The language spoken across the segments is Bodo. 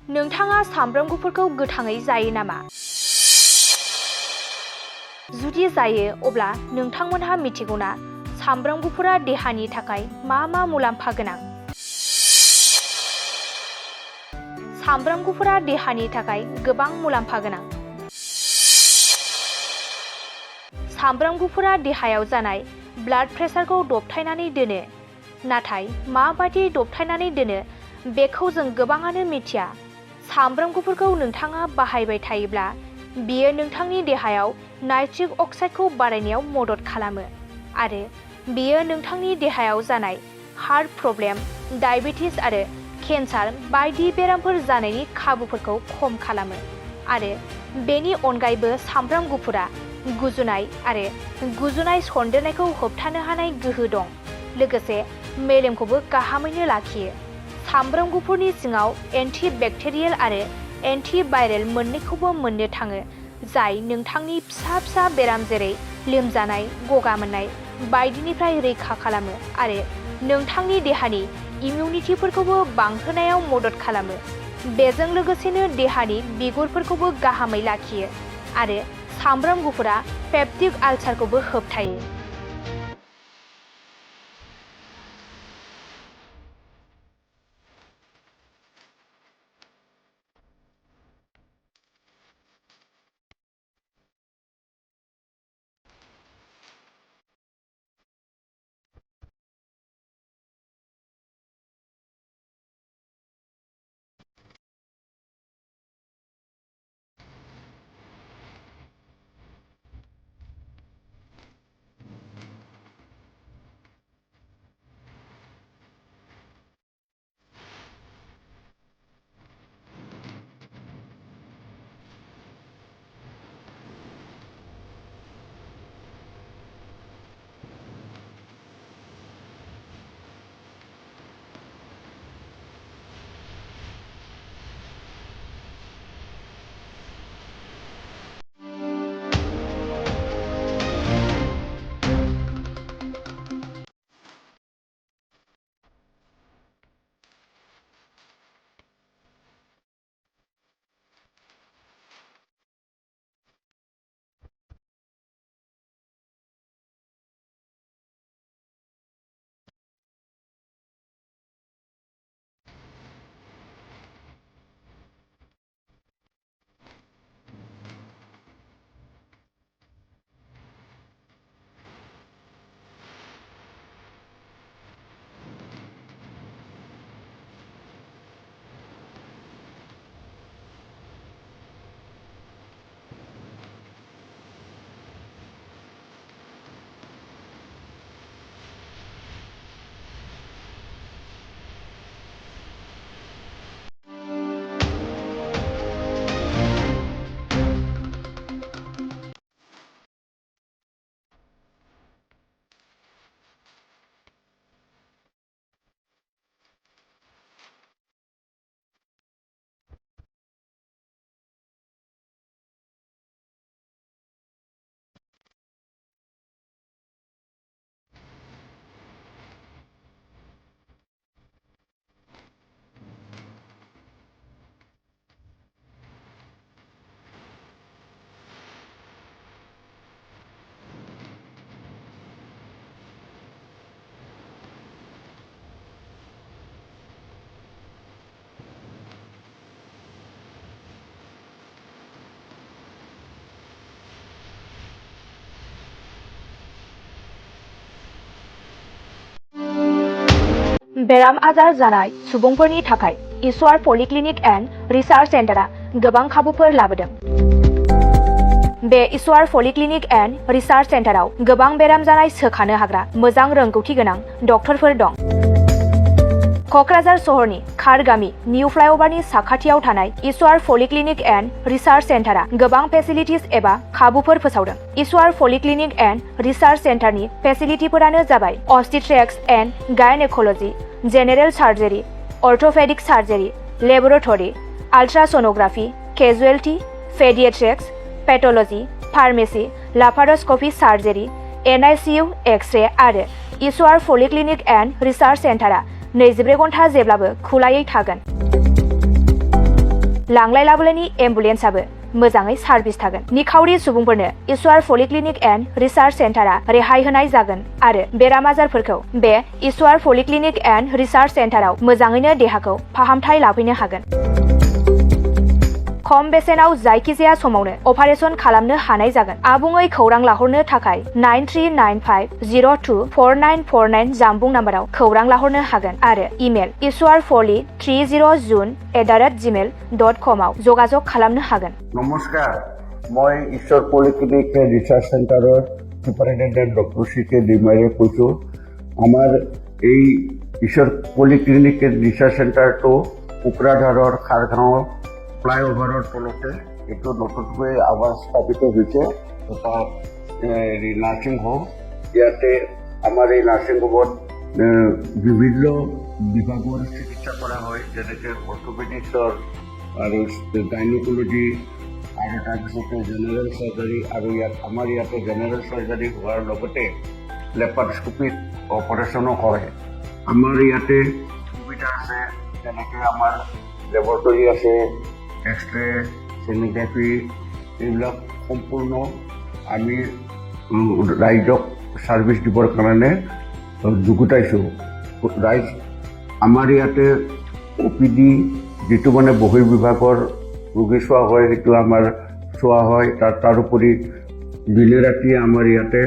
नोंथाङा सामब्राम गुफुरखौ गोथाङै जायो नामा? जुदि जायो अब्ला नोंथांमोनहा मिथिगौना सामब्राम गुफुरा देहानि थाखाय मा मुलाम्फा गोनां? सामब्राम गुफुरा देहानि थाखाय गोबां मुलाम्फा गोनां। सामब्राम गुफुरा देहायाव जानाय ब्लाड प्रेसारखौ दबथायनानै दोनो। नाथाय माबादि दबथायनानै दोनो बेखौ जों गोबाङानो मिथिया। सामब्राम गुफुरखौ नोंथाङा बाहायबाय थायोब्ला बियो नोंथांनि देहायाव नाइट्रिक अक्साइडखौ बारायनायाव मदद खालामो आरो बियो नोंथांनि देहायाव जानाय हार्ट प्रब्लेम, डायबेटिस आरो केन्सार बायदि बेरामफोर जानायनि खाबुफोरखौ खम खालामो। आरो बेनि अनगायैबो सामब्राम गुफुरा गुजुनाय आरो गुजुनाय सन्देरनायखौ होबथानो हानाय गोहो दं। लोगोसे मेलेमखौबो गाहामैनो लाखियो। सामब्राम गुफुरनि सिङाव एन्टि बेक्टेरियेल आरो एन्टि भाइरेल मोन्नैखौबो मोननो थाङो, जाय नोंथांनि फिसा बेराम जेरै लोमजानाय, गगा मोननाय बायदिनिफ्राय रैखा खालामो आरो नोंथांनि देहानि इमिउनिटिफोरखौबो बांहोनायाव मदद खालामो। बेजों लोगोसेनो देहानि बिगुरफोरखौबो गाहामै लाखियो आरो सामब्राम गुफुरा पेप्टिक आलसारखौबो होबथायो। बेराम आजार जानाय सुबुंफोरनि थाखाय ईश्वर पलिक्लिनिक एन्ड रिसार्च सेन्टारआ गोबां खाबुफोर लाबोदों। बे ईश्वर पलिक्लिनिक एन्ड रिसार्च सेन्टाराव गोबां बेराम जानाय सोखानो हाग्रा मोजां रोंगौथि गोनां डक्टरफोर दं। क'क्राझार सहरनि खारगामि निउ फ्लाइअभारनि साखाथियाव थानाय ईश्वर पलिक्लिनिक एन्ड रिसार्च सेन्टारआ गोबां फेसिलिटिज एबा खाबुफोर फोसावदों। ईश्वर पलिक्लिनिक एन्ड रिसार्च सेन्टारनि फेसिलिटिफोरानो जाबाय obstetrics and gynaecology, general surgery, orthopaedic surgery, laboratory, ultrasonography, casualty, paediatrics, pathology, pharmacy, laparoscopy surgery, NICU, x-ray आरो ईश्वर पलिक्लिनिक एन्ड रिसार्च सेन्टारआ 24 घन्टा जेब्लाबो खुलायै थागोन। लांलाय लाबोलायनि एम्बुलेन्सआबो मोजाङै सार्भिस थागोन। निखावरि सुबुंफोरनो इसवार पलिक्लिनिक एन्ड रिसार्च सेन्टारा रेहाय होनाय जागोन आरो बेराम आजारफोरखौ बे इसवार पलिक्लिनिक एन्ड रिसार्च सेन्टाराव मोजाङैनो देहाखौ फाहामथाय लाफैनो हागोन। खम बेसेनाव जायखिजाया समावनो अपारेशन खालामनो हानाय जागोन। आबुङै खौरां लाहरनो थाखाय 9395024949 जानबुं नाम्बाराव खौरां लाहरनो हागोन आरो इमेल iswarpoli30june@gmail.com आव जगाजग खालामनो हागोन। नमस्कार, মই ঈশ্বৰ পলিক্লিনিক ৰিচাৰ্চ চেণ্টাৰৰ সুপাৰিনটেণ্ডেণ্ট ডক্টৰ CK ডিমাৰীয়ে কৈছোঁ। আমাৰ এই ঈশ্বৰ পলিক্লিনিক ৰিচাৰ্চ চেণ্টাৰটো কোকৰাঝাৰৰ খাৰগাঁও ফ্লাইঅভাৰৰ তলতে এইটো নতুনকৈ আমাৰ স্থাপিত হৈছে এটা নাৰ্ছিং হোম। ইয়াতে আমাৰ এই নাৰ্ছিং হোমত বিভিন্ন বিভাগৰ চিকিৎসা কৰা হয়, যেনেকৈ অৰ্থপেডিক্সৰ আৰু গাইনকলজি আৰু তাৰপিছতে জেনেৰেল চাৰ্জাৰী, আৰু আমাৰ ইয়াতে জেনেৰেল চাৰ্জাৰী হোৱাৰ লগতে লেপাৰস্কোপিক অপাৰেশ্যনো হয়। আমাৰ ইয়াতে সুবিধা আছে, যেনেকৈ আমাৰ লেবৰেটৰী আছে, এক্সৰে, ছ'ন'গ্ৰাফি, এইবিলাক সম্পূৰ্ণ আমি ৰাইজক ছাৰ্ভিচ দিবৰ কাৰণে যুগুতাইছোঁ। ৰাইজ আমাৰ ইয়াতে OPD যিটো মানে বহিৰ্বিভাগৰ ৰোগী চোৱা হয়, সেইটো আমাৰ চোৱা হয়। তাৰোপৰি দিনে ৰাতিয়ে আমাৰ ইয়াতে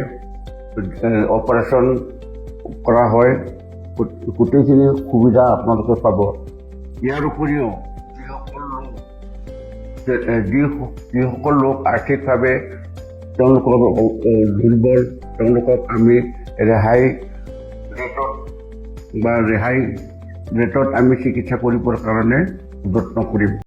অপাৰেশ্যন কৰা হয়। গোটেইখিনি সুবিধা আপোনালোকে পাব। ইয়াৰ উপৰিও যিসকল লোক আৰ্থিকভাৱে তেওঁলোকৰ দুৰ্বল, তেওঁলোকক আমি ৰেহাই ৰেটত আমি চিকিৎসা কৰিবৰ কাৰণে যত্ন কৰিম।